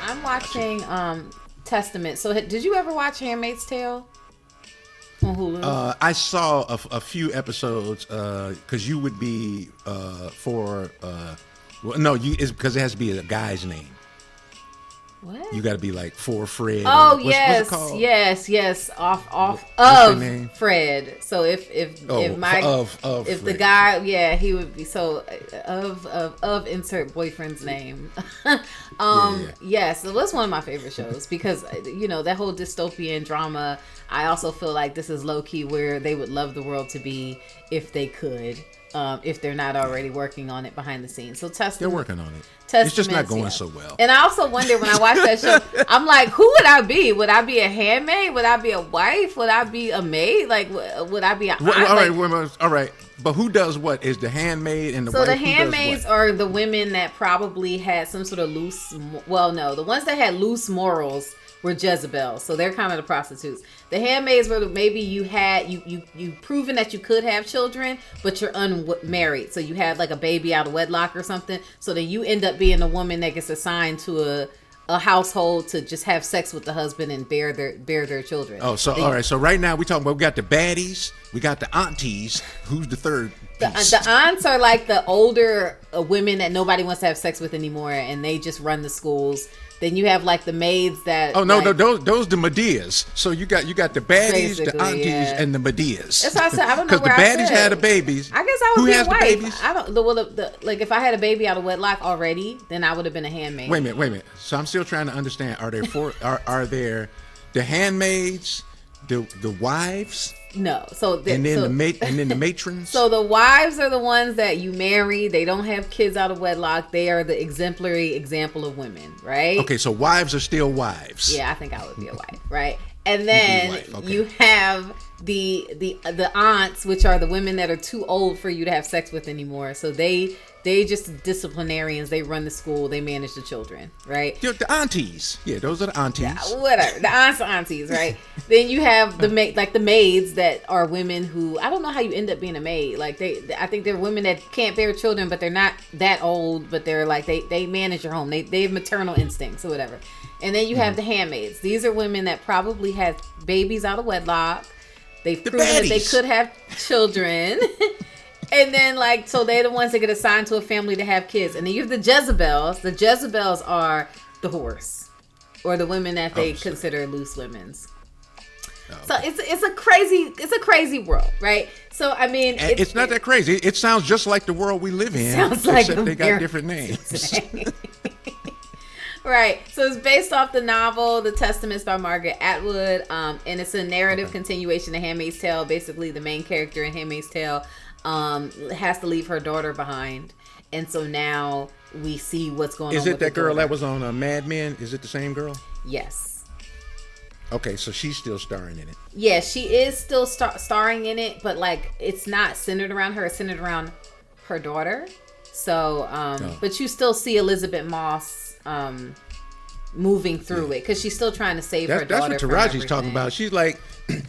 I'm watching Testament. So did you ever watch Handmaid's Tale on Hulu? I saw a few episodes because you would be for. Well, no, it's because it has to be a guy's name. What? You got to be like for Fred. Oh, what's yes, it called? yes. Off What's of their name? Fred. So if Fred. the guy, yeah, he would be so of insert boyfriend's name. Yes, it was one of my favorite shows because that whole dystopian drama. I also feel like this is low key where they would love the world to be if they could. If they're not already working on it behind the scenes. So Testament. They're working on it. It's just not going so well. And I also wonder when I watch that show, I'm like, who would I be? Would I be a handmaid? Would I be a wife? Would I be a maid? Like, would I be a all right. But who does what? Is the handmaid and the wife? So the handmaids are the women that probably had some sort of the ones that had loose morals were Jezebel. So they're kind of the prostitutes. The handmaids were maybe you proven that you could have children, but you're unmarried. So you had like a baby out of wedlock or something. So then you end up being a woman that gets assigned to a household to just have sex with the husband and bear their children. Oh, so all right. So right now we got the baddies, we got the aunties. Who's the third? The aunts are like the older women that nobody wants to have sex with anymore, and they just run the schools. Then you have like the maids that. Oh no, those the Medeas. So you got the baddies, the aunties, and the Medeas. That's what I said. I don't know because the baddies had the babies. I guess I would Who be has a wife. The babies? I don't. Like if I had a baby out of wedlock already, then I would have been a handmaid. Wait a minute. So I'm still trying to understand. Are there are there the handmaids, the wives? No. So then the matrons. So the wives are the ones that you marry. They don't have kids out of wedlock. They are the exemplary example of women, right? Okay, so wives are still wives. Yeah, I think I would be a wife, right? And then you have the aunts, which are the women that are too old for you to have sex with anymore. So they just disciplinarians. They run the school. They manage the children, right? The aunties. Yeah, those are the aunties. Yeah, whatever. The aunts are aunties, right? Then you have the maids that are women who, I don't know how you end up being a maid. Like I think they're women that can't bear children, but they're not that old, but they're like, they manage your home. They have maternal instincts or whatever. And then you have the handmaids. These are women that probably had babies out of wedlock. They've proven that they could have children. And then, so they're the ones that get assigned to a family to have kids. And then you have the Jezebels. The Jezebels are the whores, or the women that they consider loose women's. Oh. So it's a crazy world, right? So I mean, it's not that crazy. It sounds just like the world we live in, except they got different names. Right. So it's based off the novel The Testaments by Margaret Atwood, and it's a narrative continuation of Handmaid's Tale. Basically, the main character in Handmaid's Tale has to leave her daughter behind, and so now we see what's going on. Is it that girl that was on Mad Men? Is it the same girl? Yes. Okay, so she's still starring in it. Yeah, she is still starring in it, but it's not centered around her. It's centered around her daughter. So, but you still see Elizabeth Moss moving through it because she's still trying to save her daughter. That's what Taraji's talking about. She's like,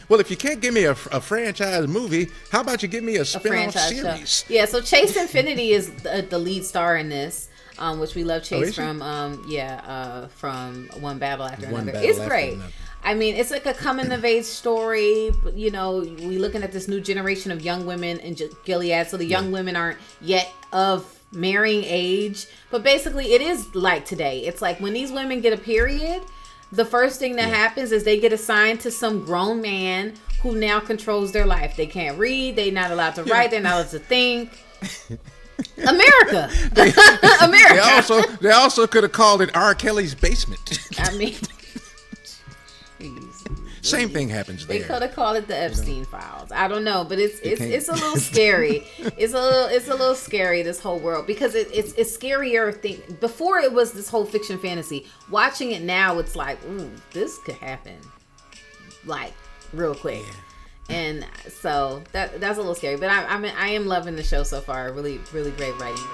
well, if you can't give me a franchise movie, how about you give me a spin-off series? Show. Yeah, so Chase Infinity is the lead star in this, which we love Chase from One Battle After Another. It's great. I mean, it's like a coming-of-age story. We looking at this new generation of young women in Gilead. So the young women aren't yet of marrying age, but basically it is like today. It's like when these women get a period, the first thing that happens is they get assigned to some grown man who now controls their life. They can't read. They're not allowed to write. They're not allowed to think. America. America. They also could have called it R. Kelly's basement. I mean, same thing happens there. They could have called it the Epstein Files. I don't know, but it's a little scary. It's a little scary, this whole world, because it's scarier thing. Before it was this whole fiction fantasy. Watching it now, it's like, ooh, this could happen, like real quick. Yeah. And so that's a little scary. But I am loving the show so far. Really, really great writing.